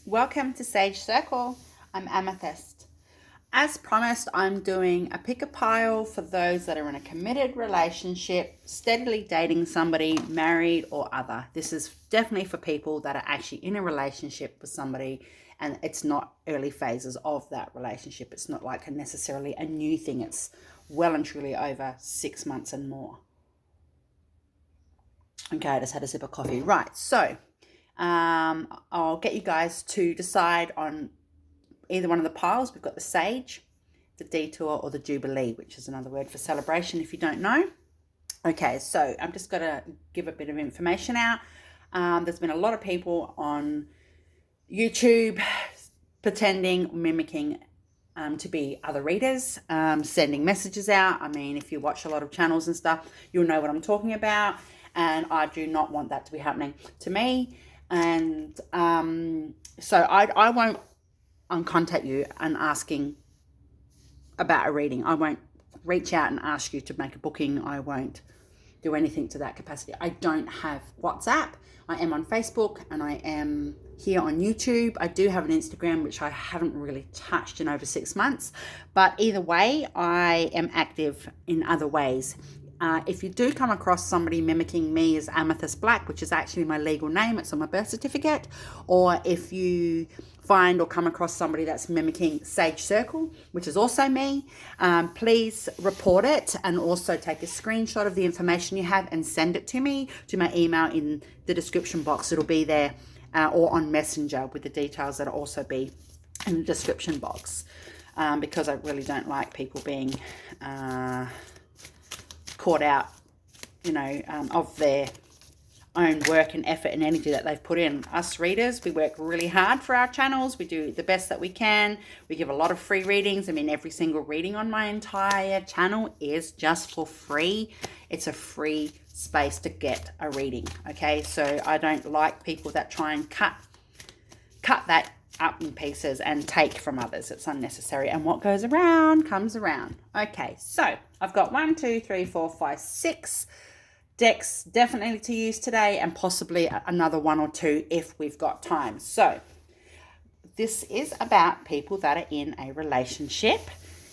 Welcome to Sage Circle. I'm Amythyst. As promised, I'm doing a pick a pile for those that are in a committed relationship, steadily dating somebody, married or other. This is definitely for people that are actually in a relationship with somebody and it's not early phases of that relationship. It's not like necessarily a new thing. It's well and truly over 6 months and more. Okay, I just had a sip of coffee. Right, so I'll get you guys to decide on either one of the piles. We've got the sage, the detour, or the Jubilee, which is another word for celebration if you don't know. Okay, so I'm just going to give a bit of information out. There's been a lot of people on YouTube pretending, mimicking to be other readers, sending messages out. I mean, if you watch a lot of channels and stuff, you'll know what I'm talking about. And I do not want that to be happening to me. And so I won't contact you and asking about a reading. I won't reach out and ask you to make a booking. I won't do anything to that capacity. I don't have WhatsApp. I am on Facebook and I am here on YouTube. I do have an Instagram, which I haven't really touched in over 6 months. But either way, I am active in other ways. If you do come across somebody mimicking me as Amythyst Black, which is actually my legal name, it's on my birth certificate, or if you find or come across somebody that's mimicking Sage Circle, which is also me, please report it and also take a screenshot of the information you have and send it to me, to my email in the description box. It'll be there, or on Messenger with the details that'll also be in the description box, because I really don't like people being caught out, of their own work and effort and energy that they've put in. Us readers, we work really hard for our channels. We do the best that we can. We give a lot of free readings. I mean, every single reading on my entire channel is just for free. It's a free space to get a reading, okay? So I don't like people that try and cut that up in pieces and take from others. It's unnecessary, and what goes around comes around. Okay, so I've got 1, 2, 3, 4, 5, 6 decks definitely to use today, and possibly another 1 or 2 if we've got time. So this is about people that are in a relationship,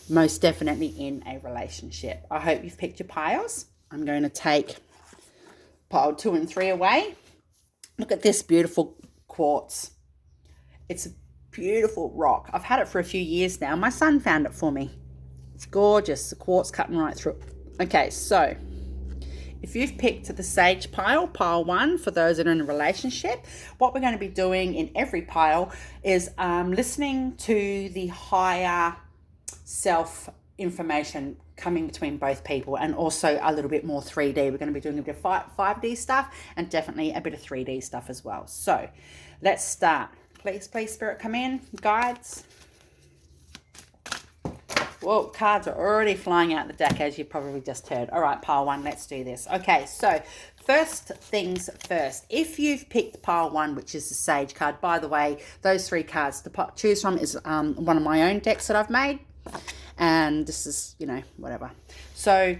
most definitely in a relationship. I hope you've picked your piles. I'm going to take pile 2 and 3 away. Look at this beautiful quartz. It's a beautiful rock. I've had it for a few years now. My son found it for me. It's gorgeous. The quartz cutting right through. Okay, so if you've picked the sage pile, pile 1, for those that are in a relationship, what we're going to be doing in every pile is listening to the higher self information coming between both people, and also a little bit more 3D. We're going to be doing a bit of 5D stuff and definitely a bit of 3D stuff as well. So let's start. Please, Spirit, come in. Guides. Whoa, cards are already flying out the deck, as you probably just heard. All right, pile 1, let's do this. Okay, so first things first. If you've picked pile 1, which is the Sage card, by the way, those 3 cards to choose from is one of my own decks that I've made. And this is, whatever. So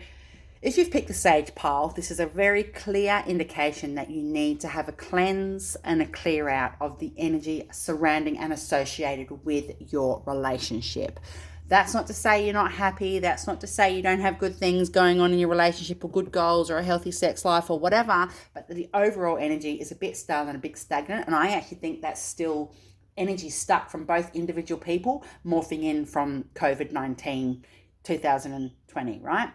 if you've picked the Sage pile, this is a very clear indication that you need to have a cleanse and a clear out of the energy surrounding and associated with your relationship. That's not to say you're not happy. That's not to say you don't have good things going on in your relationship or good goals or a healthy sex life or whatever, but the overall energy is a bit stale and a bit stagnant. And I actually think that's still energy stuck from both individual people morphing in from COVID-19 2020, right?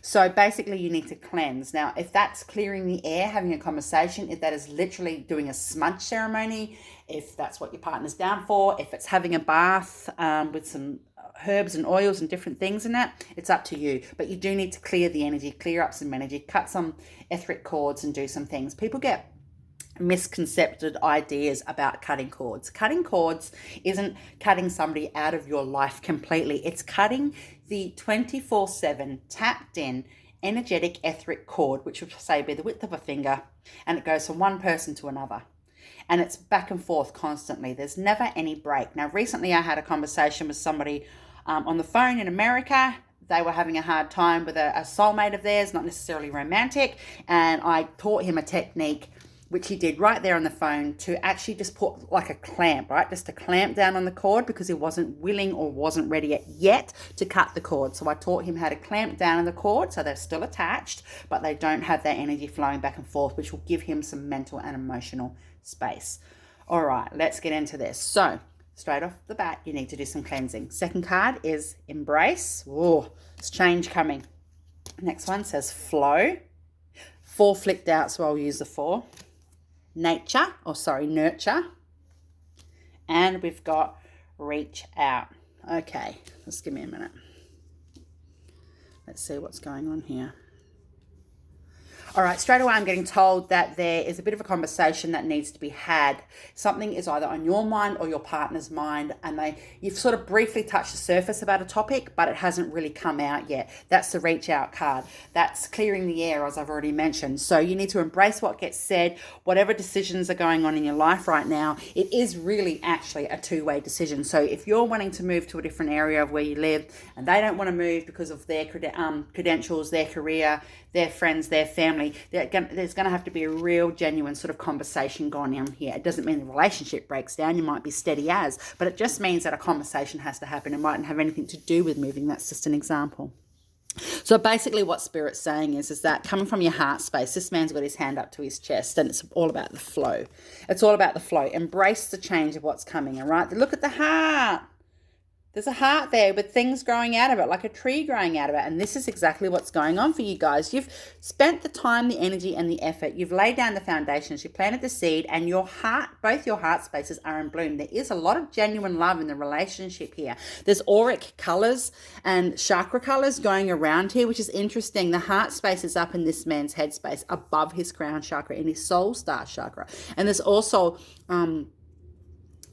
So basically you need to cleanse. Now, if that's clearing the air, having a conversation, if that is literally doing a smudge ceremony, if that's what your partner's down for, if it's having a bath with some herbs and oils and different things in that, it's up to you. But you do need to clear the energy, clear up some energy, cut some etheric cords and do some things. People get misconcepted ideas about cutting cords. Cutting cords isn't cutting somebody out of your life completely. It's cutting the 24/7 tapped in energetic etheric cord, which would say be the width of a finger, and it goes from one person to another. And it's back and forth constantly. There's never any break. Now, recently I had a conversation with somebody on the phone in America. They were having a hard time with a soulmate of theirs, not necessarily romantic, and I taught him a technique which he did right there on the phone, to actually just put like a clamp, right? Just a clamp down on the cord because he wasn't willing or wasn't ready yet to cut the cord. So I taught him how to clamp down on the cord so they're still attached, but they don't have that energy flowing back and forth, which will give him some mental and emotional space. All right, let's get into this. So straight off the bat, you need to do some cleansing. Second card is embrace. Oh, it's change coming. Next one says flow. 4 flicked out, so I'll use the 4. Nurture. And we've got reach out. Okay, just give me a minute. Let's see what's going on here. All right, straight away I'm getting told that there is a bit of a conversation that needs to be had. Something is either on your mind or your partner's mind, and you've sort of briefly touched the surface about a topic, but it hasn't really come out yet. That's the reach out card. That's clearing the air, as I've already mentioned. So you need to embrace what gets said. Whatever decisions are going on in your life right now, it is really actually a two-way decision. So if you're wanting to move to a different area of where you live and they don't want to move because of their credentials, their career, their friends, their family, there's going to have to be a real genuine sort of conversation going on here. It doesn't mean the relationship breaks down. You might be steady as, but it just means that a conversation has to happen. It mightn't have anything to do with moving. That's just an example. So basically what Spirit's saying is that coming from your heart space, this man's got his hand up to his chest, and it's all about the flow. It's all about the flow. Embrace the change of what's coming, all right? Look at the heart. There's a heart there with things growing out of it, like a tree growing out of it. And this is exactly what's going on for you guys. You've spent the time, the energy, and the effort. You've laid down the foundations. You planted the seed, and your heart, both your heart spaces are in bloom. There is a lot of genuine love in the relationship here. There's auric colors and chakra colors going around here, which is interesting. The heart space is up in this man's head space above his crown chakra in his soul star chakra. And there's also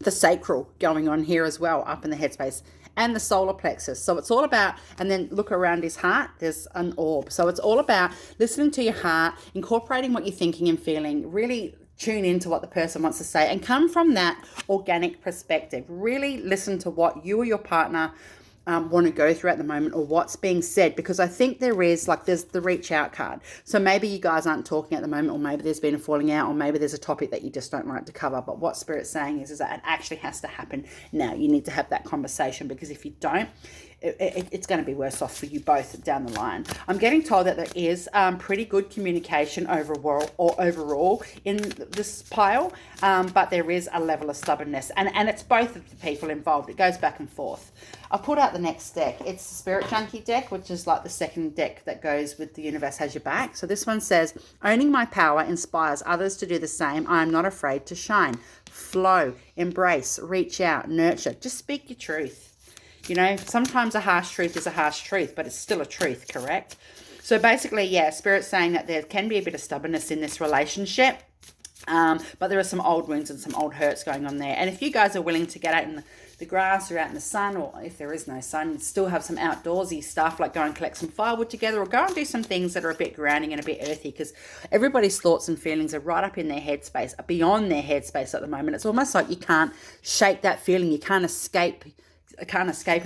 the sacral going on here as well, up in the headspace, and the solar plexus. So it's all about, and then look around his heart, there's an orb. So it's all about listening to your heart, incorporating what you're thinking and feeling, really tune into what the person wants to say and come from that organic perspective. Really listen to what you or your partner want to go through at the moment, or what's being said, because I think there's the reach out card. So maybe you guys aren't talking at the moment, or maybe there's been a falling out, or maybe there's a topic that you just don't like to cover. But what Spirit's saying is that it actually has to happen now. You need to have that conversation, because if you don't, it's going to be worse off for you both down the line. I'm getting told that there is pretty good communication overall in this pile, but there is a level of stubbornness, and it's both of the people involved. It goes back and forth. I'll put out the next deck. It's the Spirit Junkie deck, which is like the second deck that goes with The Universe Has Your Back. So this one says, owning my power inspires others to do the same. I am not afraid to shine. Flow, embrace, reach out, nurture. Just speak your truth. You know, sometimes a harsh truth is a harsh truth, but it's still a truth, correct? So basically, yeah, Spirit's saying that there can be a bit of stubbornness in this relationship, but there are some old wounds and some old hurts going on there. And if you guys are willing to get out in the grass or out in the sun, or if there is no sun, still have some outdoorsy stuff, like go and collect some firewood together, or go and do some things that are a bit grounding and a bit earthy, because everybody's thoughts and feelings are right up in their headspace, beyond their headspace at the moment. It's almost like you can't shake that feeling. You can't escape it.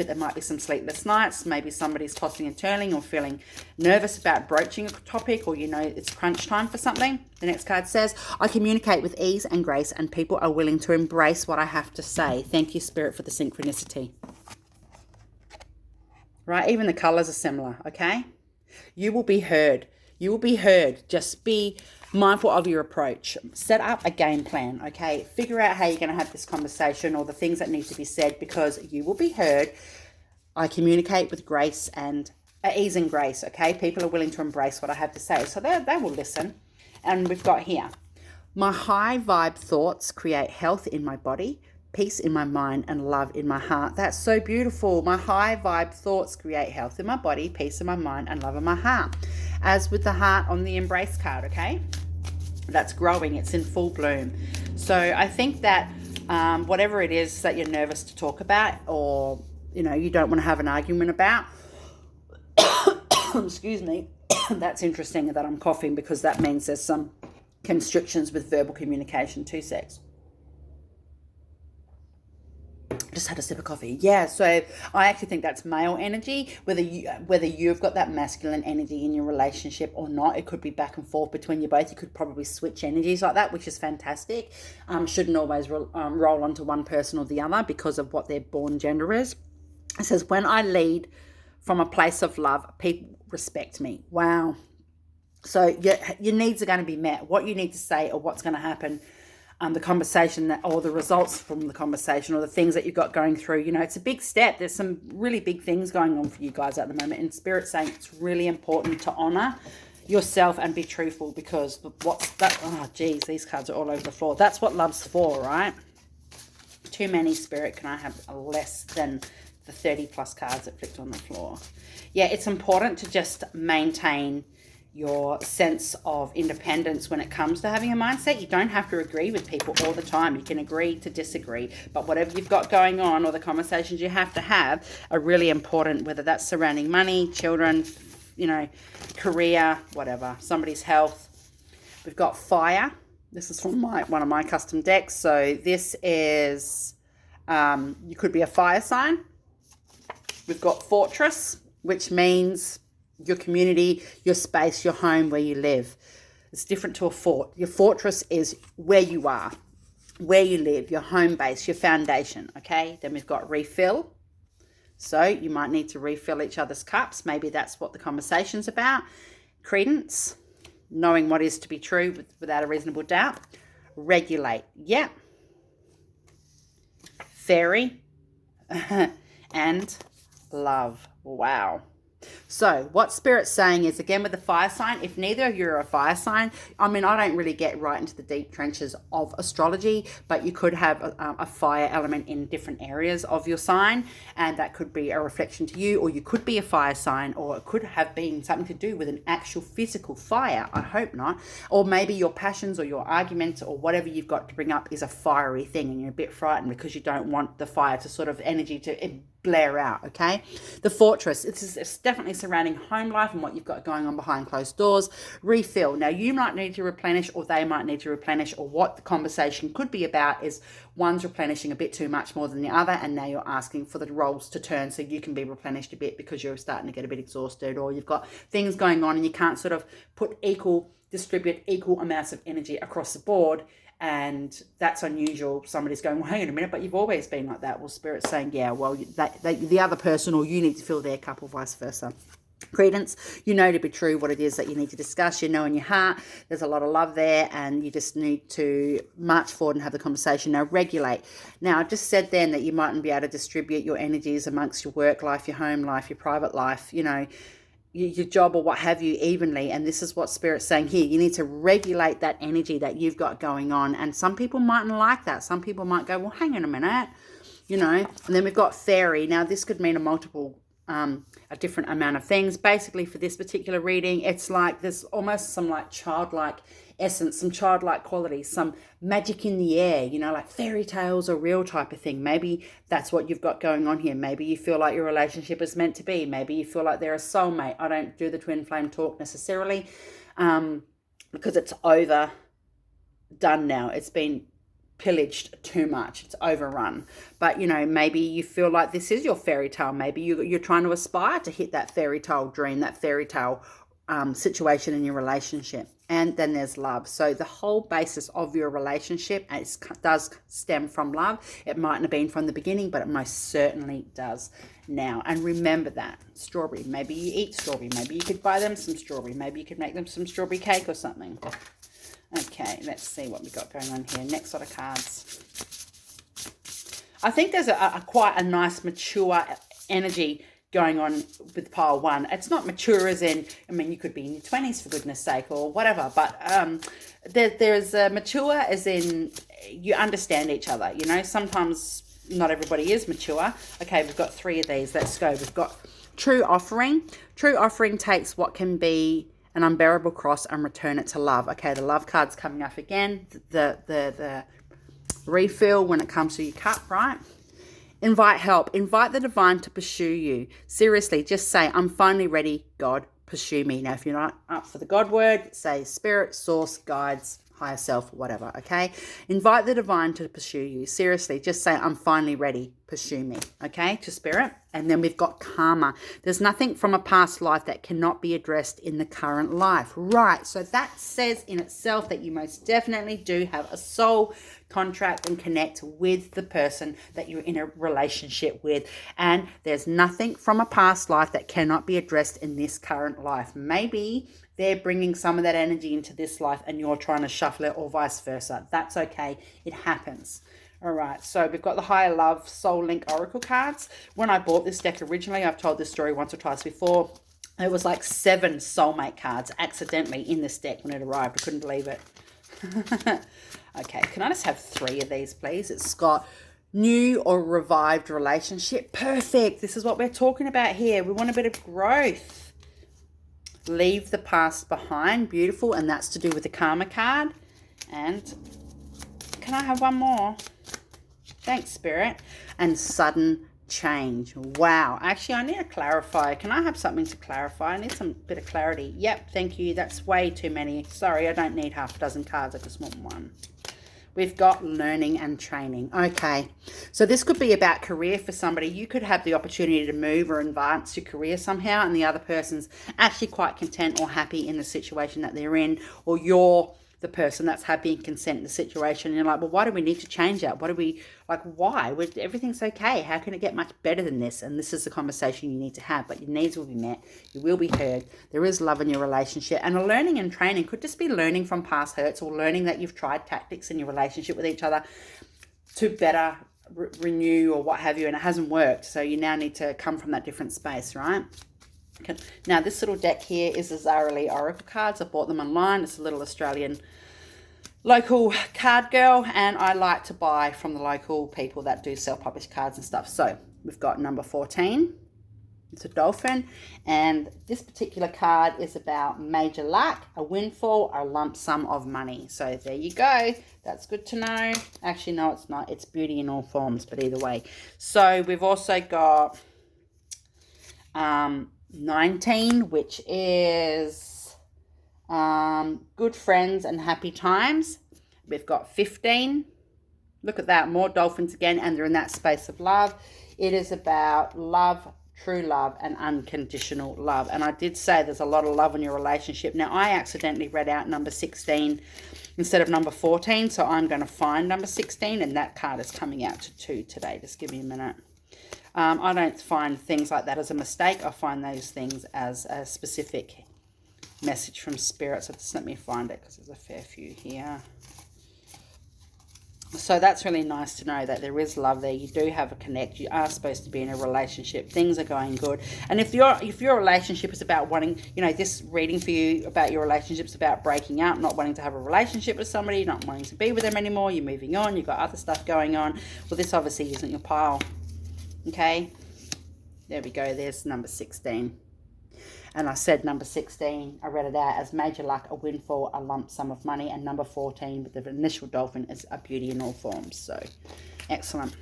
There might be some sleepless nights. Maybe somebody's tossing and turning or feeling nervous about broaching a topic, or it's crunch time for something. The next card says, I communicate with ease and grace, and people are willing to embrace what I have to say. Thank you, Spirit, for the synchronicity. Right? Even the colors are similar, okay? You will be heard. You will be heard. Just be mindful of your approach. Set up a game plan, okay? Figure out how you're going to have this conversation, or the things that need to be said, because you will be heard. I communicate with grace and ease and grace, okay? People are willing to embrace what I have to say, so they will listen. And we've got here, my high vibe thoughts create health in my body, peace in my mind, and love in my heart. That's so beautiful. My high vibe thoughts create health in my body, peace in my mind, and love in my heart. As with the heart on the embrace card, okay? That's growing. It's in full bloom. So I think that whatever it is that you're nervous to talk about, or, you don't want to have an argument about, excuse me, that's interesting that I'm coughing, because that means there's some constrictions with verbal communication. 2 secs. Just had a sip of coffee. Yeah, so I actually think that's male energy. Whether you've got that masculine energy in your relationship or not, it could be back and forth between you both. You could probably switch energies like that, which is fantastic. Shouldn't always roll onto one person or the other because of what their born gender is. It says, when I lead from a place of love, people respect me. Wow. So your needs are going to be met. What you need to say or what's going to happen, the conversation or the results from the conversation or the things that you've got going through, it's a big step. There's some really big things going on for you guys at the moment. And Spirit's saying it's really important to honor yourself and be truthful, because what's that? Oh, geez, these cards are all over the floor. That's what love's for, right? Too many, Spirit. Can I have less than the 30 plus cards that flipped on the floor? Yeah, it's important to just maintain your sense of independence when it comes to having a mindset. You don't have to agree with people all the time. You can agree to disagree, but whatever you've got going on or the conversations you have to have are really important, whether that's surrounding money, children, career, whatever, somebody's health. We've got fire. This is from one of my custom decks. So this is, you could be a fire sign. We've got fortress, which means your community, your space, your home, where you live. It's different to a fort. Your fortress is where you are, where you live, your home base, your foundation, okay? Then we've got refill. So you might need to refill each other's cups. Maybe that's what the conversation's about. Credence, knowing what is to be true without a reasonable doubt. Regulate, yeah. Fairy, and love. Wow. So what Spirit's saying is, again, with the fire sign, if neither of you are a fire sign, I don't really get right into the deep trenches of astrology, but you could have a fire element in different areas of your sign, and that could be a reflection to you, or you could be a fire sign, or it could have been something to do with an actual physical fire. I hope not. Or maybe your passions or your arguments or whatever you've got to bring up is a fiery thing, and you're a bit frightened because you don't want the fire to sort of energy to blare out, okay? The fortress, it's definitely surrounding home life and what you've got going on behind closed doors. Refill. Now, you might need to replenish, or they might need to replenish, or what the conversation could be about is one's replenishing a bit too much more than the other, and now you're asking for the roles to turn so you can be replenished a bit because you're starting to get a bit exhausted, or you've got things going on and you can't sort of distribute equal amounts of energy across the board. And that's unusual. Somebody's going, well, hang on a minute, but you've always been like that. Well, Spirit's saying, yeah, well, the other person, or you need to fill their cup, or vice versa. Credence, to be true what it is that you need to discuss. In your heart, there's a lot of love there, and you just need to march forward and have the conversation. Now, regulate. Now, I just said then that you mightn't be able to distribute your energies amongst your work life, your home life, your private life, your job or what have you evenly. And this is what Spirit's saying here. You need to regulate that energy that you've got going on. And some people mightn't like that. Some people might go, well, hang on a minute, And then we've got fairy. Now, this could mean a different amount of things. Basically, for this particular reading, it's like there's almost some like childlike essence, some childlike qualities, some magic in the air, like fairy tales are real type of thing. Maybe that's what you've got going on here. Maybe you feel like your relationship is meant to be. Maybe you feel like they're a soulmate. I don't do the twin flame talk necessarily because it's overdone now. It's been pillaged too much. It's overrun. But, maybe you feel like this is your fairy tale. Maybe you're trying to aspire to hit that fairy tale dream, that fairy tale situation in your relationship. And then there's love. So the whole basis of your relationship does stem from love. It mightn't have been from the beginning, but it most certainly does now. And remember that. Strawberry. Maybe you eat strawberry. Maybe you could buy them some strawberry. Maybe you could make them some strawberry cake or something. Okay, let's see what we got going on here. Next lot of cards. I think there's quite a nice mature energy going on with pile one. It's not mature as in, you could be in your 20s for goodness sake or whatever, but there's a mature as in you understand each other. Sometimes not everybody is mature. Okay, we've got 3 of these. Let's go. We've got true offering. True offering takes what can be an unbearable cross and return it to love. Okay, the love card's coming up again. The refill when it comes to your cup, right? Invite help. Invite the divine to pursue you. Seriously, just say, I'm finally ready, God, pursue me. Now, if you're not up for the God word, say spirit, source, guides, higher self, whatever, okay? Invite the divine to pursue you. Seriously, just say, I'm finally ready, pursue me, okay, to spirit. And then we've got karma. There's nothing from a past life that cannot be addressed in the current life. Right, so that says in itself that you most definitely do have a soul contract and connect with the person that you're in a relationship with. And there's nothing from a past life that cannot be addressed in this current life. Maybe they're bringing some of that energy into this life and you're trying to shuffle it, or vice versa. That's okay. It happens. All right, so we've got the Higher Love Soul Link Oracle cards. When I bought this deck originally, I've told this story once or twice before, there was like 7 soulmate cards accidentally in this deck when it arrived. I couldn't believe it. Okay, can I just have 3 of these, please? It's got new or revived relationship. Perfect. This is what we're talking about here. We want a bit of growth. Leave the past behind. Beautiful. And that's to do with the karma card. And can I have one more? Thanks, Spirit. And sudden change. Wow. Actually, I need to clarify. Can I have something to clarify? I need some bit of clarity. Yep, thank you. That's way too many. Sorry, I don't need half a dozen cards. I just want one. We've got learning and training. Okay, so this could be about career for somebody. You could have the opportunity to move or advance your career somehow, and the other person's actually quite content or happy in the situation that they're in, or you're the person that's happy and content in the situation. And you're like, well, why do we need to change that? What do we, like, why? Everything's okay. How can it get much better than this? And this is the conversation you need to have, but your needs will be met. You will be heard. There is love in your relationship. And a learning and training could just be learning from past hurts, or learning that you've tried tactics in your relationship with each other to better renew or what have you, and it hasn't worked. So you now need to come from that different space, right? Okay. Now, this little deck here is the Zara Lee Oracle cards. I bought them online. It's a little Australian local card girl, and I like to buy from the local people that do self-published cards and stuff. So we've got number 14. It's a dolphin, and this particular card is about major luck, a windfall, or a lump sum of money. So there you go. That's good to know. Actually, no, it's not. It's beauty in all forms, but either way. So we've also got 19, which is good friends and happy times. We've got 15. Look at that, more dolphins again, and they're in that space of love. It is about love, true love, and unconditional love. And I did say there's a lot of love in your relationship. Now, I accidentally read out number 16 instead of number 14, so I'm going to find number 16, and that card is coming out to 2 today. Just give me a minute. I don't find things like that as a mistake. I find those things as a specific message from Spirit. So just let me find it, because there's a fair few here. So that's really nice to know that there is love there. You do have a connect. You are supposed to be in a relationship. Things are going good. And if your relationship is about wanting, this reading for you about your relationship is about breaking up, not wanting to have a relationship with somebody, not wanting to be with them anymore, you're moving on, you've got other stuff going on. Well, this obviously isn't your pile. Okay, there we go. There's number 16. And I said number 16, I read it out as major luck, a windfall, a lump sum of money. And number 14, with the initial dolphin, is a beauty in all forms. So, excellent.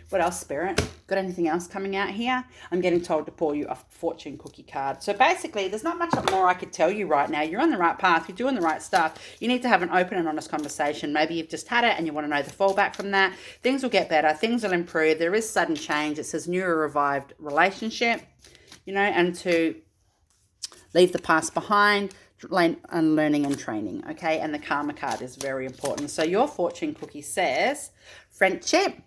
What else, Spirit? Got anything else coming out here? I'm getting told to pour you a fortune cookie card. So basically, there's not much more I could tell you right now. You're on the right path. You're doing the right stuff. You need to have an open and honest conversation. Maybe you've just had it and you want to know the fallback from that. Things will get better. Things will improve. There is sudden change. It says new or revived relationship, and to leave the past behind, and learning and training, okay? And the karma card is very important. So your fortune cookie says, friendship.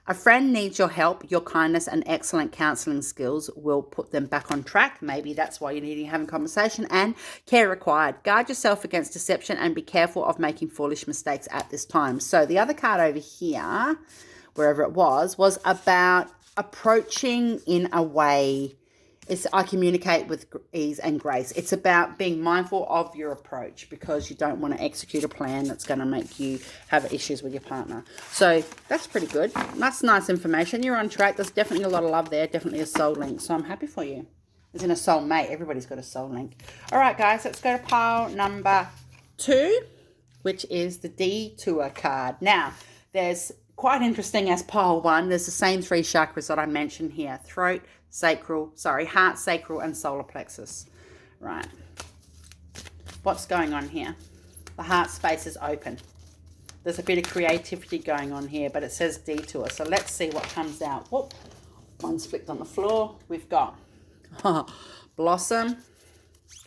A friend needs your help. Your kindness and excellent counselling skills will put them back on track. Maybe that's why you need to have a conversation. And care required. Guard yourself against deception and be careful of making foolish mistakes at this time. So the other card over here, wherever it was about approaching in a way. I communicate with ease and grace. It's about being mindful of your approach, because you don't want to execute a plan that's going to make you have issues with your partner. So that's pretty good. That's nice information. You're on track. There's definitely a lot of love there. Definitely a soul link. So I'm happy for you. As in a soul mate. Everybody's got a soul link. All right, guys. Let's go to pile number 2, which is the detour card. Now, there's quite interesting as pile 1. There's the same 3 chakras that I mentioned here. Throat, heart, sacral, and solar plexus. Right. What's going on here? The heart space is open. There's a bit of creativity going on here, but it says detour. So let's see what comes out. Whoop. One's flipped on the floor. We've got blossom.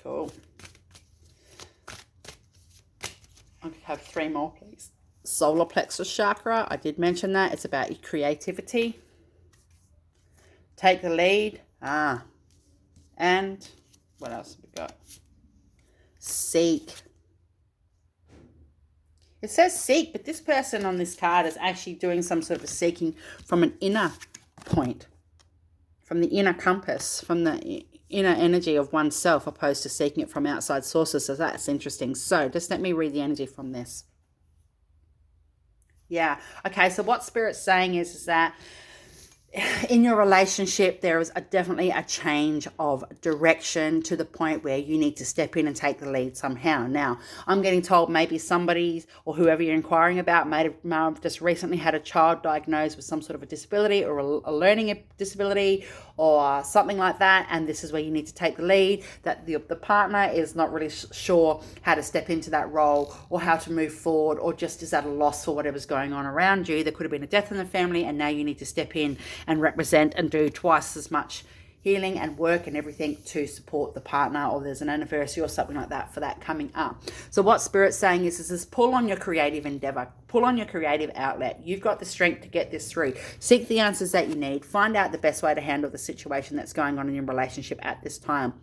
Cool. I have 3 more, please. Solar plexus chakra. I did mention that. It's about your creativity. Take the lead. And what else have we got? Seek. It says seek, but this person on this card is actually doing some sort of seeking from an inner point, from the inner compass, from the inner energy of oneself, opposed to seeking it from outside sources. So that's interesting. So just let me read the energy from this. Yeah. Okay. So what Spirit's saying is that in your relationship, there is definitely a change of direction to the point where you need to step in and take the lead somehow. Now, I'm getting told maybe somebody or whoever you're inquiring about may have just recently had a child diagnosed with some sort of a disability or a learning disability or something like that, and this is where you need to take the lead, that the partner is not really sure how to step into that role or how to move forward, or just is at a loss for whatever's going on around you. There could have been a death in the family, and now you need to step in and represent and do twice as much healing and work and everything to support the partner, or there's an anniversary or something like that for that coming up. So what Spirit's saying is pull on your creative endeavor, pull on your creative outlet. You've got the strength to get this through. Seek the answers that you need. Find out the best way to handle the situation that's going on in your relationship at this time.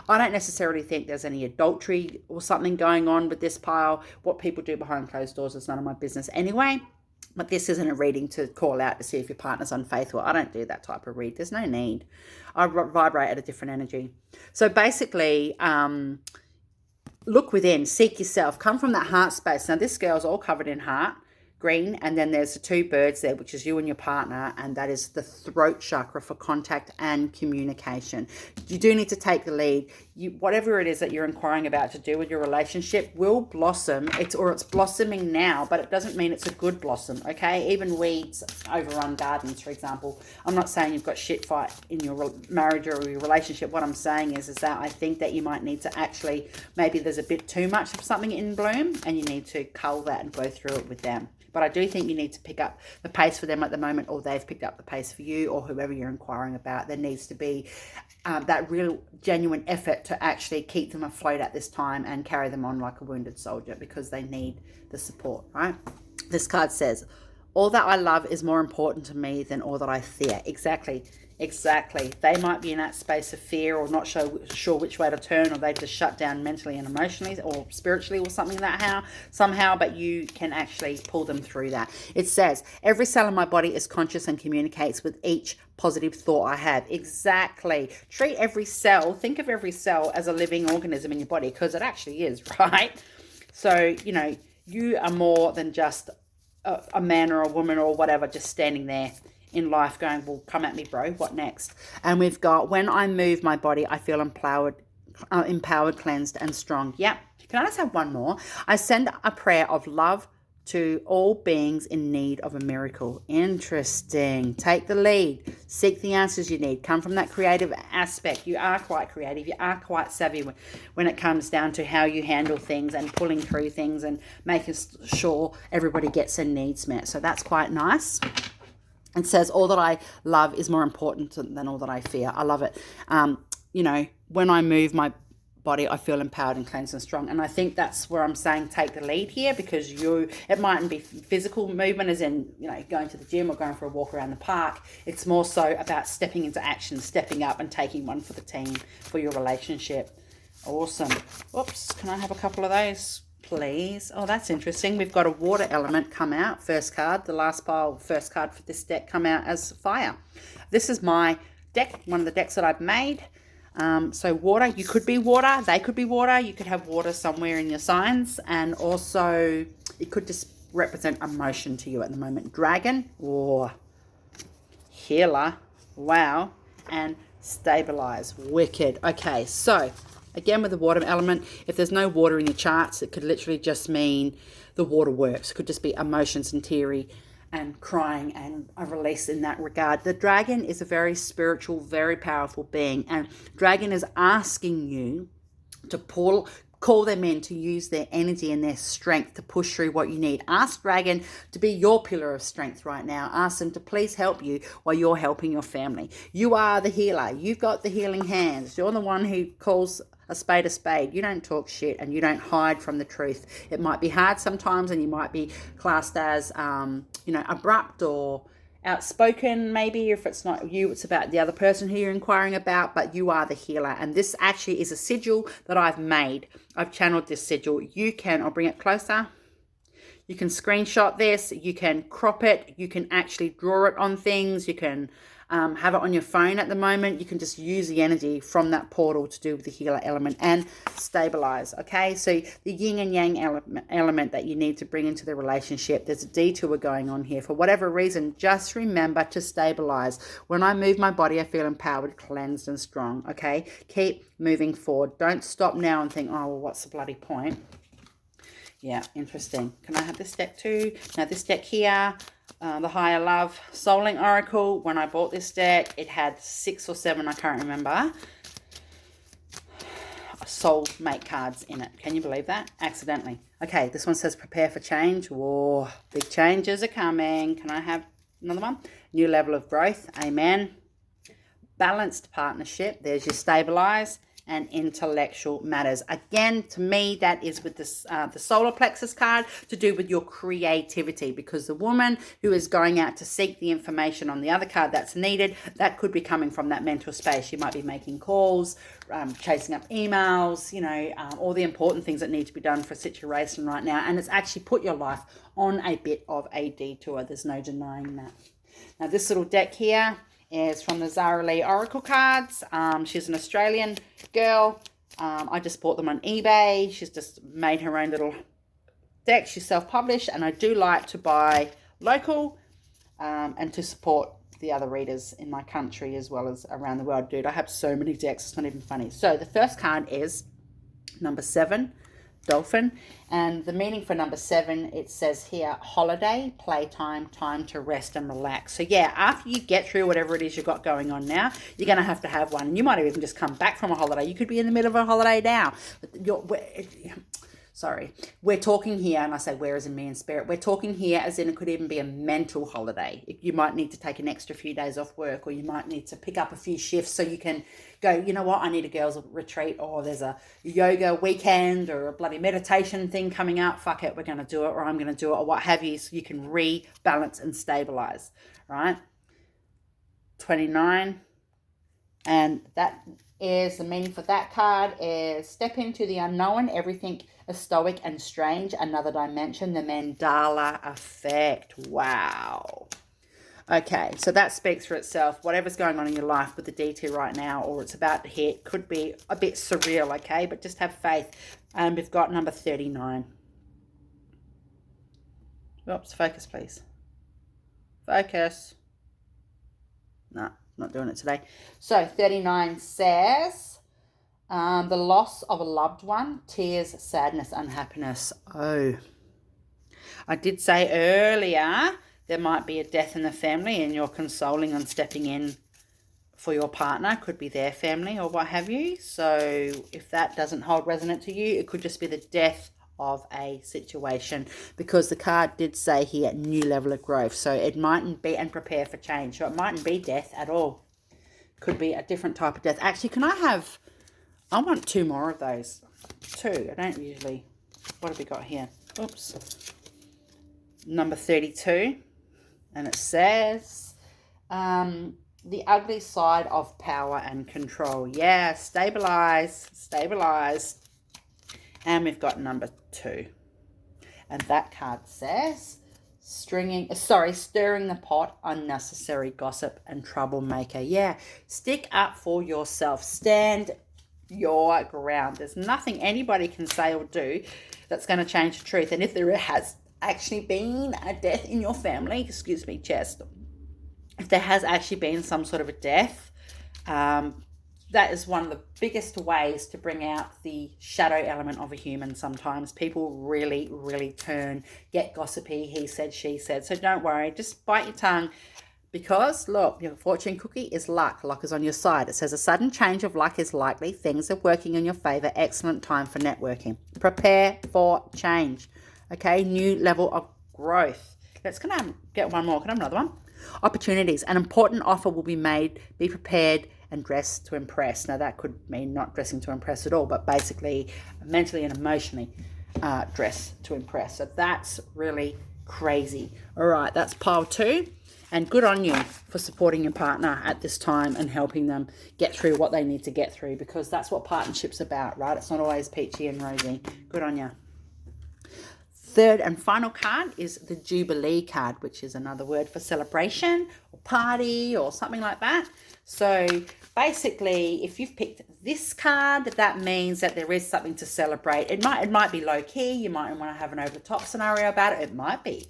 I don't necessarily think there's any adultery or something going on with this pile. What people do behind closed doors is none of my business anyway. But this isn't a reading to call out to see if your partner's unfaithful. I don't do that type of read. There's no need. I vibrate at a different energy. So basically, look within, seek yourself, come from that heart space. Now, this girl's all covered in heart, green, and then there's the 2 birds there, which is you and your partner, and that is the throat chakra for contact and communication. You do need to take the lead. Whatever it is that you're inquiring about to do with your relationship will blossom. It's blossoming now, but it doesn't mean it's a good blossom, okay? Even weeds overrun gardens, for example. I'm not saying you've got shit fight in your marriage or your relationship. What I'm saying is that I think that you might need to actually, maybe there's a bit too much of something in bloom, and you need to cull that and go through it with them. But I do think you need to pick up the pace for them at the moment, or they've picked up the pace for you, or whoever you're inquiring about. There needs to be that real genuine effort to actually keep them afloat at this time and carry them on like a wounded soldier, because they need the support, right? This card says, all that I love is more important to me than all that I fear. Exactly. They might be in that space of fear, or not sure which way to turn, or they've just shut down mentally and emotionally or spiritually or something somehow, but you can actually pull them through that. It says, every cell in my body is conscious and communicates with each positive thought I have. Exactly. Treat every cell, think of every cell as a living organism in your body, because it actually is, right? So, you are more than just a man or a woman or whatever, just standing there in life going, well, come at me, bro, what next? And we've got, when I move my body, I feel empowered, cleansed, and strong. Yep. Can I just have one more? I send a prayer of love to all beings in need of a miracle. Interesting. Take the lead. Seek the answers you need. Come from that creative aspect. You are quite creative. You are quite savvy when it comes down to how you handle things and pulling through things and making sure everybody gets their needs met. So that's quite nice. It says, all that I love is more important than all that I fear. I love it. When I move my body, I feel empowered and cleansed and strong. And I think that's where I'm saying take the lead here, because it mightn't be physical movement as in, going to the gym or going for a walk around the park. It's more so about stepping into action, stepping up and taking one for the team, for your relationship. Awesome. Oops, can I have a couple of those, please? Oh, that's interesting. We've got a water element come out. First card, the last pile, first card for this deck come out as fire. This is my deck, one of the decks that I've made. So water, you could be water, they could be water, you could have water somewhere in your signs, and also it could just represent emotion to you at the moment. Dragon, or healer, wow, and stabilize, wicked. Okay, so again with the water element, if there's no water in your charts, it could literally just mean the water works. It could just be emotions and teary and crying and a release in that regard. The dragon is a very spiritual, very powerful being, and dragon is asking you to pull call them in to use their energy and their strength to push through what you need. Ask Dragon to be your pillar of strength right now. Ask them to please help you while you're helping your family. You are the healer. You've got the healing hands. You're the one who calls a spade a spade. You don't talk shit and you don't hide from the truth. It might be hard sometimes and you might be classed as, abrupt or outspoken. Maybe if it's not you, it's about the other person who you're inquiring about, but you are the healer. And this actually is a sigil that I've made. I've channeled this sigil. I'll bring it closer. You can screenshot this, you can crop it, you can actually draw it on things, you can have it on your phone at the moment. You can just use the energy from that portal to do with the healer element and stabilize. Okay, so the yin and yang element that you need to bring into the relationship. There's a detour going on here. For whatever reason, just remember to stabilize. When I move my body, I feel empowered, cleansed, and strong. Okay, keep moving forward. Don't stop now and think, oh, well, what's the bloody point? Yeah, interesting. Can I have this deck too? Now, this deck here, the Higher Love Soul Link Oracle. When I bought this deck, it had 6 or 7, I can't remember, soulmate cards in it. Can you believe that? Accidentally. Okay, this one says prepare for change. Whoa, big changes are coming. Can I have another one? New level of growth. Amen. Balanced partnership. There's your stabilize. And intellectual matters. Again, to me, that is with this, the solar plexus card to do with your creativity, because the woman who is going out to seek the information on the other card that's needed, that could be coming from that mental space. You might be making calls, chasing up emails, all the important things that need to be done for a situation right now. And it's actually put your life on a bit of a detour. There's no denying that. Now, this little deck here is from the Zara Lee Oracle cards. She's an Australian girl. I just bought them on eBay. She's just made her own little deck. She's self-published, and I do like to buy local and to support the other readers in my country as well as around the world. Dude, I have so many decks, it's not even funny. So the first card is number 7, Dolphin, and the meaning for number 7, it says here, holiday, playtime, time to rest and relax. So yeah, after you get through whatever it is you've got going on now, you're going to have one. And you might have even just come back from a holiday. You could be in the middle of a holiday now. We're talking here, and I say where as in me in spirit, we're talking here as in it could even be a mental holiday. You might need to take an extra few days off work, or you might need to pick up a few shifts so you can go, you know what, I need a girls retreat, or there's a yoga weekend or a bloody meditation thing coming out. Fuck it, we're going to do it, or I'm going to do it, or what have you, so you can rebalance and stabilize, right? 29, and that is the meaning for that card is step into the unknown, everything is stoic and strange, another dimension, the Mandala effect. Wow. Okay, so that speaks for itself. Whatever's going on in your life with the DT right now, or it's about to hit, could be a bit surreal, okay? But just have faith. And we've got number 39. Oops, focus, please. Focus. No, not doing it today. So 39 says, the loss of a loved one, tears, sadness, unhappiness. Oh, I did say earlier there might be a death in the family and you're consoling and stepping in for your partner. Could be their family or what have you. So if that doesn't hold resonant to you, it could just be the death of a situation, because the card did say here new level of growth. So it mightn't be, and prepare for change. So it mightn't be death at all. Could be a different type of death. Actually, I want 2 more of those. 2. I don't usually. What have we got here? Oops. Number 32. And it says, the ugly side of power and control. Yeah, stabilize. And we've got number 2. And that card says, stirring the pot, unnecessary gossip and troublemaker. Yeah, stick up for yourself. Stand your ground. There's nothing anybody can say or do that's going to change the truth. And if there has actually been a death in your family, excuse me, chest, if there has actually been some sort of a death, that is one of the biggest ways to bring out the shadow element of a human. Sometimes people really, really get gossipy, he said, she said. So don't worry, just bite your tongue, Because, look, your fortune cookie is luck. Luck is on your side. It says a sudden change of luck is likely. Things are working in your favor. Excellent time for networking. Prepare for change. Okay, new level of growth. Let's get one more. Can I have another one? Opportunities. An important offer will be made. Be prepared and dress to impress. Now, that could mean not dressing to impress at all, but basically mentally and emotionally dress to impress. So that's really crazy. All right, that's pile 2. And good on you for supporting your partner at this time and helping them get through what they need to get through, because that's what partnership's about, right? It's not always peachy and rosy. Good on you. Third and final card is the Jubilee card, which is another word for celebration or party or something like that. So basically, if you've picked this card, that means that there is something to celebrate. It might be low key. You might want to have an over the top scenario about it. It might be.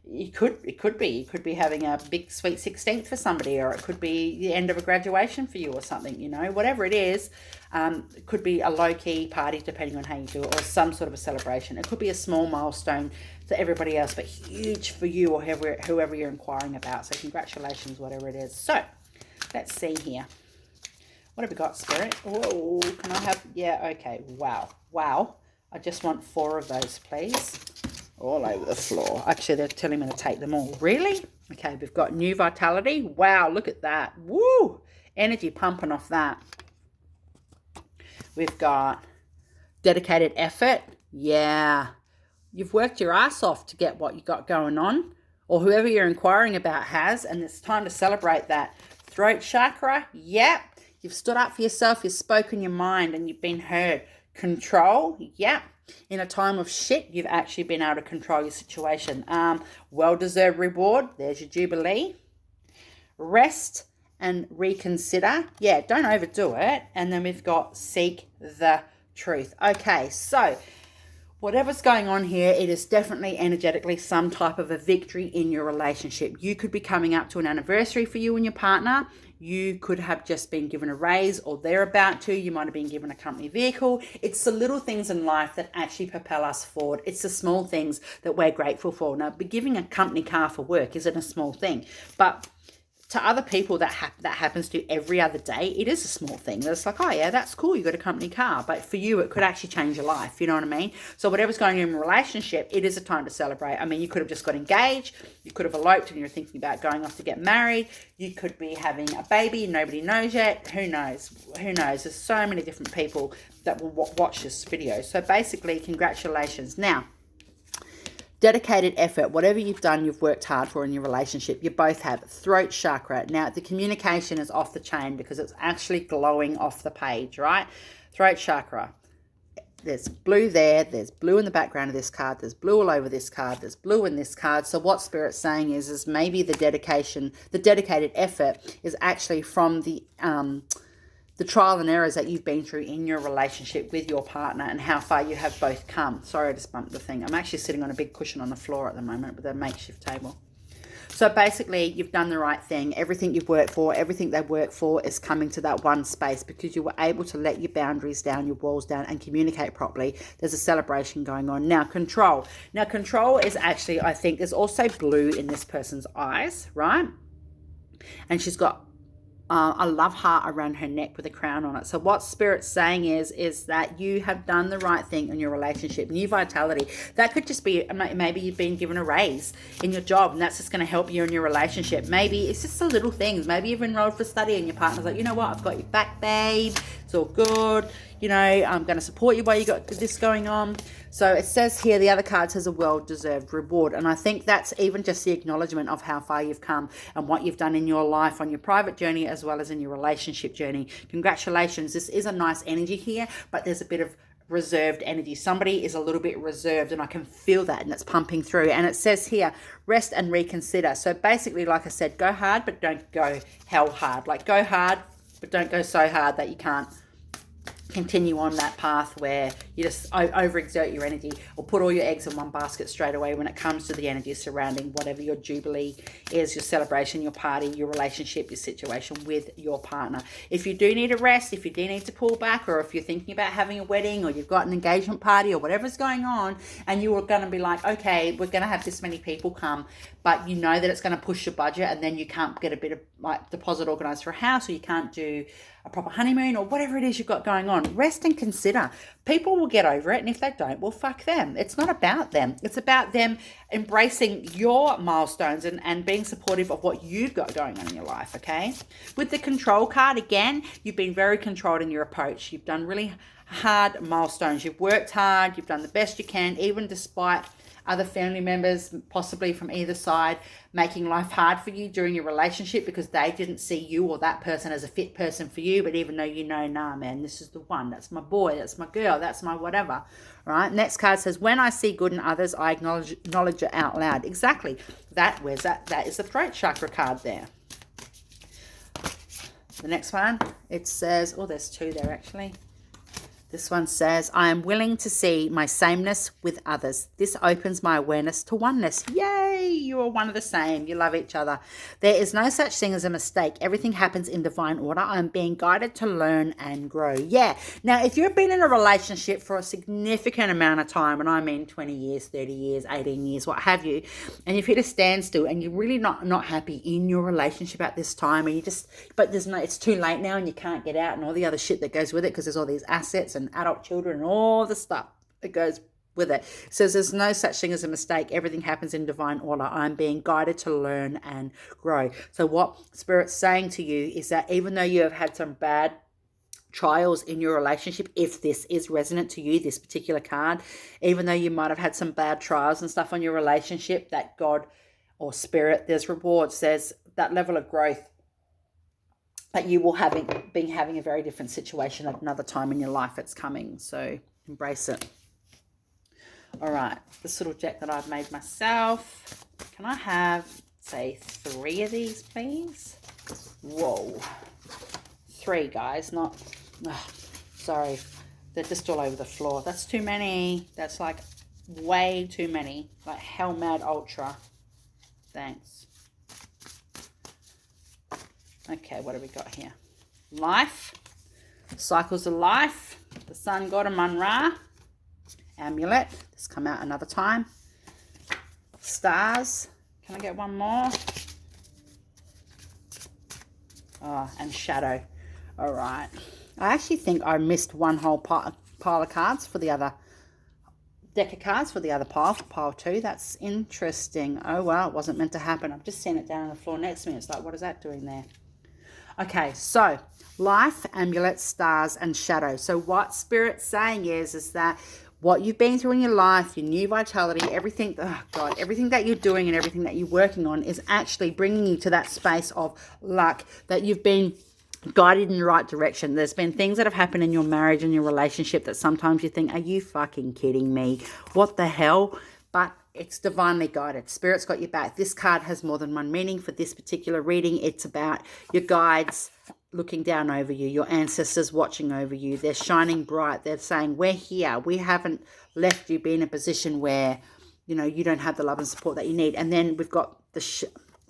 It could be. You could be having a big sweet 16th for somebody, or it could be the end of a graduation for you or something, you know, whatever it is. It could be a low-key party, depending on how you do it, or some sort of a celebration. It could be a small milestone to everybody else, but huge for you or whoever you're inquiring about. So congratulations, whatever it is. So let's see here. What have we got, Spirit? Oh, can I have... Yeah, okay. Wow. I just want 4 of those, please. All over the floor. Actually, they're telling me to take them all. Really? Okay, we've got new vitality. Wow, look at that. Woo! Energy pumping off that. We've got dedicated effort. Yeah. You've worked your ass off to get what you got going on, or whoever you're inquiring about has, and it's time to celebrate that. Throat chakra. Yep. You've stood up for yourself. You've spoken your mind and you've been heard. Control. Yep. In a time of shit, you've actually been able to control your situation. Well-deserved reward. There's your Jubilee. Rest and reconsider. Yeah, don't overdo it. And then we've got seek the truth. Okay, so whatever's going on here, it is definitely energetically some type of a victory in your relationship. You could be coming up to an anniversary for you and your partner. You could have just been given a raise, or they're about to. You might have been given a company vehicle. It's the little things in life that actually propel us forward. It's the small things that we're grateful for. Now, giving a company car for work isn't a small thing, but to other people that happens to every other day, it is a small thing. It's like, oh yeah, that's cool, you got a company car. But for you, it could actually change your life. You know what I mean? So whatever's going on in a relationship, it is a time to celebrate. I mean, you could have just got engaged. You could have eloped and you're thinking about going off to get married. You could be having a baby. Nobody knows yet. Who knows? Who knows? There's so many different people that will watch this video. So basically, congratulations. Now, dedicated effort, whatever you've done, you've worked hard for in your relationship. You both have throat chakra. Now, the communication is off the chain because it's actually glowing off the page, right? Throat chakra. There's blue there. There's blue in the background of this card. There's blue all over this card. There's blue in this card. So what Spirit's saying is maybe the dedicated effort is actually from the trial and errors that you've been through in your relationship with your partner and how far you have both come. Sorry, I just bumped the thing. I'm actually sitting on a big cushion on the floor at the moment with a makeshift table. So basically, you've done the right thing. Everything you've worked for, everything they work for is coming to that one space because you were able to let your boundaries down, your walls down, and communicate properly. There's a celebration going on. Now, control. Now, control is actually, I think, there's also blue in this person's eyes, right? And she's got a love heart around her neck with a crown on it. So what Spirit's saying is that you have done the right thing in your relationship. New vitality. That could just be, maybe you've been given a raise in your job and that's just going to help you in your relationship. Maybe it's just the little things. Maybe you've enrolled for study and your partner's like, you know what, I've got your back, babe. It's all good. You know, I'm going to support you while you got this going on. So it says here, the other card says a well-deserved reward. And I think that's even just the acknowledgement of how far you've come and what you've done in your life on your private journey as well as in your relationship journey. Congratulations. This is a nice energy here, but there's a bit of reserved energy. Somebody is a little bit reserved and I can feel that and it's pumping through. And it says here, rest and reconsider. So basically, like I said, go hard, but don't go hell hard. Like go hard, but don't go so hard that you can't continue on that path where you just overexert your energy or put all your eggs in one basket straight away when it comes to the energy surrounding whatever your Jubilee is, your celebration, your party, your relationship, your situation with your partner. If you do need a rest, if you do need to pull back, or if you're thinking about having a wedding or you've got an engagement party or whatever's going on, and you are going to be like, okay, we're going to have this many people come, but you know that it's going to push your budget, and then you can't get a bit of like deposit organized for a house, or you can't do a proper honeymoon, or whatever it is you've got going on, rest and consider. People will get over it, and if they don't, well, fuck them. It's not about them. It's about them embracing your milestones and being supportive of what you've got going on in your life, okay? With the control card, again, you've been very controlled in your approach. You've done really hard milestones. You've worked hard. You've done the best you can, even despite other family members, possibly from either side, making life hard for you during your relationship because they didn't see you or that person as a fit person for you. But even though you know, nah, man, this is the one. That's my boy. That's my girl. That's my whatever. Right? Next card says, when I see good in others, I acknowledge it out loud. Exactly. Where's that? That is the throat chakra card there. The next one, it says, oh, there's two there actually. This one says, I am willing to see my sameness with others. This opens my awareness to oneness. Yay, you are one of the same. You love each other. There is no such thing as a mistake. Everything happens in divine order. I am being guided to learn and grow. Yeah. Now, if you've been in a relationship for a significant amount of time, and I mean 20 years, 30 years, 18 years, what have you, and you've hit a standstill and you're really not happy in your relationship at this time, and but it's too late now and you can't get out and all the other shit that goes with it because there's all these assets and adult children and all the stuff that goes with it. It says there's no such thing as a mistake. Everything happens in divine order. I'm being guided to learn and grow. So what Spirit's saying to you is that even though you have had some bad trials in your relationship, if this is resonant to you, this particular card, even though you might have had some bad trials and stuff on your relationship, that God or Spirit, there's rewards. There's that level of growth that you will been having a very different situation at another time in your life. It's coming, so embrace it. All right, this little deck that I've made myself. Can I have, say, 3 of these, please? Whoa, 3, guys, not, sorry, they're just all over the floor. That's too many. That's like way too many, like Hell Mad Ultra. Thanks. Okay, what have we got here? Life, cycles of life, the sun god Amun Ra, amulet, this come out another time, stars, can I get one more? Oh, and shadow. All right. I actually think I missed one whole pile of cards for the other deck of cards for the other pile 2. That's interesting. Oh, well, it wasn't meant to happen. I've just seen it down on the floor next to me. It's like, what is that doing there? Okay, so life, amulet, stars, and shadow. So what Spirit's saying is that what you've been through in your life, your new vitality, everything, oh God, everything that you're doing and everything that you're working on is actually bringing you to that space of luck, that you've been guided in the right direction. There's been things that have happened in your marriage and your relationship that sometimes you think, are you fucking kidding me? What the hell? But it's divinely guided. Spirit's got your back. This card has more than one meaning for this particular reading. It's about your guides looking down over you, your ancestors watching over you. They're shining bright. They're saying, we're here. We haven't left you be in a position where, you don't have the love and support that you need. And then we've got the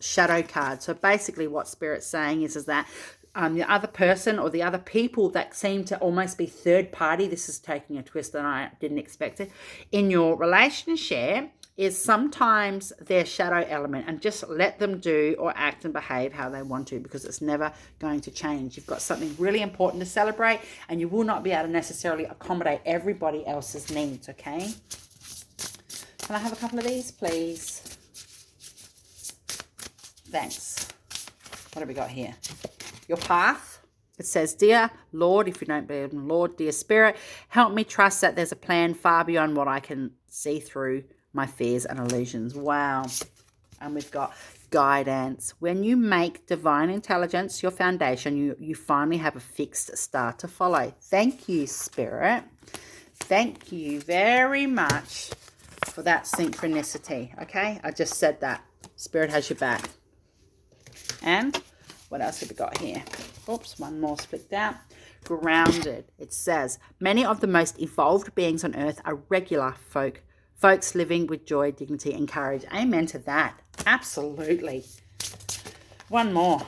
shadow card. So basically what Spirit's saying is that the other person or the other people that seem to almost be third party, this is taking a twist and I didn't expect it, in your relationship is sometimes their shadow element, and just let them do or act and behave how they want to, because it's never going to change. You've got something really important to celebrate and you will not be able to necessarily accommodate everybody else's needs, okay? Can I have a couple of these, please? Thanks. What have we got here? Your path. It says, dear Lord, if you don't believe in Lord, dear Spirit, help me trust that there's a plan far beyond what I can see through my fears and illusions. Wow. And we've got guidance. When you make divine intelligence your foundation, you finally have a fixed star to follow. Thank you, Spirit. Thank you very much for that synchronicity. Okay, I just said that. Spirit has your back. And What else have we got here? Oops, one more split out. Grounded. It says, many of the most evolved beings on earth are regular folks living with joy, dignity, and courage. Amen to that. Absolutely. One more.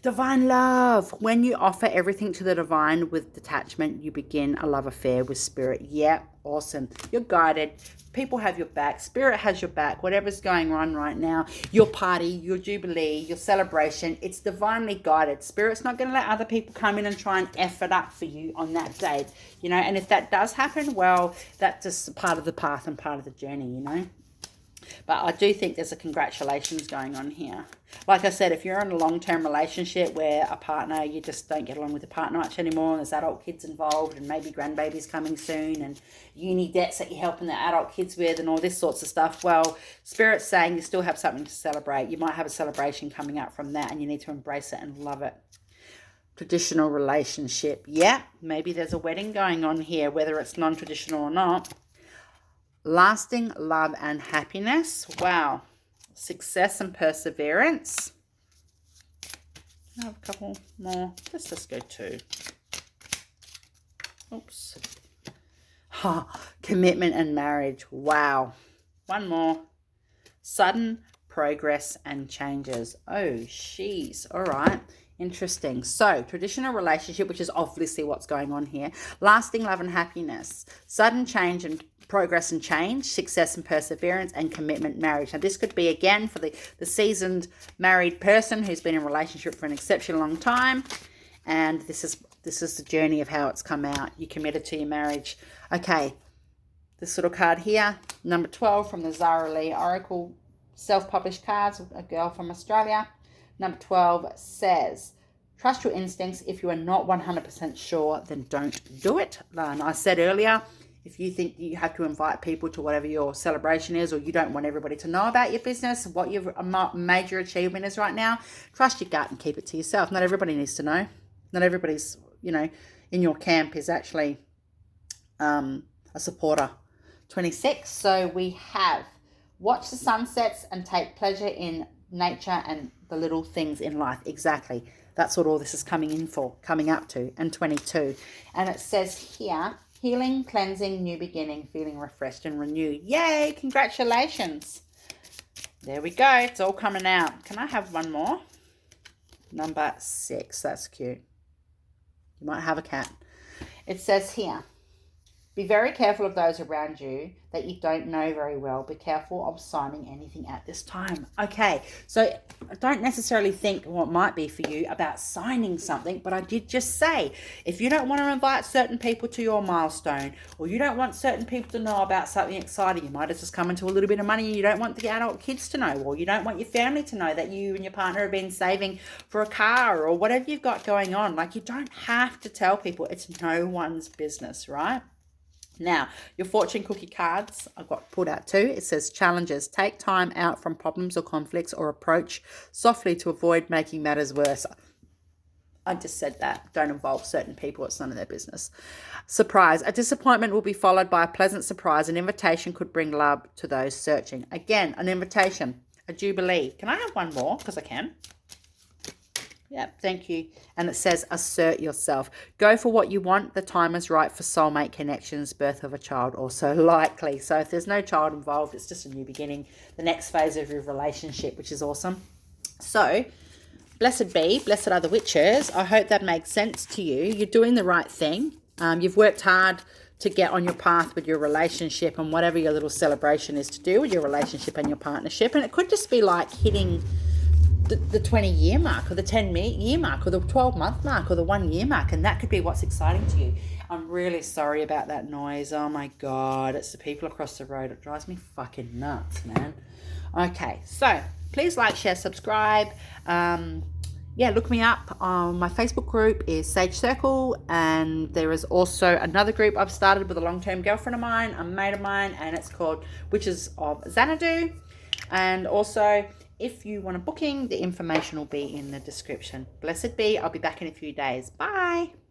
Divine love. When you offer everything to the divine with detachment, you begin a love affair with spirit. Yeah, awesome. You're guided. People have your back. Spirit has your back. Whatever's going on right now, your party, your jubilee, your celebration, it's divinely guided. Spirit's not going to let other people come in and try and F it up for you on that day, you know. And if that does happen, well, that's just part of the path and part of the journey, you know. But I do think there's a congratulations going on here. Like I said, if you're in a long-term relationship where a partner, you just don't get along with the partner much anymore, and there's adult kids involved and maybe grandbabies coming soon and uni debts that you're helping the adult kids with and all this sorts of stuff, well, Spirit's saying you still have something to celebrate. You might have a celebration coming up from that and you need to embrace it and love it. Traditional relationship. Yeah, maybe there's a wedding going on here, whether it's non-traditional or not. Lasting love and happiness. Wow. Success and perseverance. I have a couple more. Let's just go 2. Oops. Commitment and marriage. Wow. One more. Sudden progress and changes. Oh, jeez. All right. Interesting. So, traditional relationship, which is obviously what's going on here. Lasting love and happiness. Sudden change and progress and change, success and perseverance, and commitment, marriage. Now, this could be, again, for the seasoned married person who's been in a relationship for an exceptionally long time. And this is the journey of how it's come out. You committed to your marriage. Okay, this little card here, number 12 from the Zara Lee Oracle self-published cards, a girl from Australia. Number 12 says, trust your instincts. If you are not 100% sure, then don't do it. And I said earlier, if you think you have to invite people to whatever your celebration is, or you don't want everybody to know about your business, what your major achievement is right now, trust your gut and keep it to yourself. Not everybody needs to know. Not everybody's, you know, in your camp is actually a supporter. 26. So we have watch the sunsets and take pleasure in nature and the little things in life. Exactly. That's what all this is coming up to. And 22. And it says here, healing, cleansing, new beginning, feeling refreshed and renewed. Yay, congratulations. There we go. It's all coming out. Can I have one more? Number 6. That's cute. You might have a cat. It says here, be very careful of those around you that you don't know very well. Be careful of signing anything at this time. Okay, so I don't necessarily think what might be for you about signing something, but I did just say, if you don't want to invite certain people to your milestone, or you don't want certain people to know about something exciting, you might have just come into a little bit of money and you don't want the adult kids to know, or you don't want your family to know that you and your partner have been saving for a car, or whatever you've got going on. Like, you don't have to tell people. It's no one's business, right? Now, your fortune cookie cards, I've got pulled out too. It says challenges. Take time out from problems or conflicts, or approach softly to avoid making matters worse. I just said that. Don't involve certain people. It's none of their business. Surprise. A disappointment will be followed by a pleasant surprise. An invitation could bring love to those searching. Again, an invitation. A jubilee. Can I have one more? Because I can. Yep, thank you. And it says, assert yourself. Go for what you want. The time is right for soulmate connections. Birth of a child also likely. So if there's no child involved, it's just a new beginning. The next phase of your relationship, which is awesome. So, blessed be, blessed are the witches. I hope that makes sense to you. You're doing the right thing. You've worked hard to get on your path with your relationship and whatever your little celebration is to do with your relationship and your partnership. And it could just be like hitting the 20-year mark, or the 10-year mark, or the 12-month mark, or the 1-year mark, and that could be what's exciting to you. I'm really sorry about that noise. Oh my God, it's the people across the road. It drives me fucking nuts, man. Okay, so please like, share, subscribe. Look me up. My Facebook group is Sage Circle, and there is also another group I've started with a long-term girlfriend of mine, a mate of mine, and it's called Witches of Xanadu. And also, if you want a booking, the information will be in the description. Blessed be. I'll be back in a few days. Bye.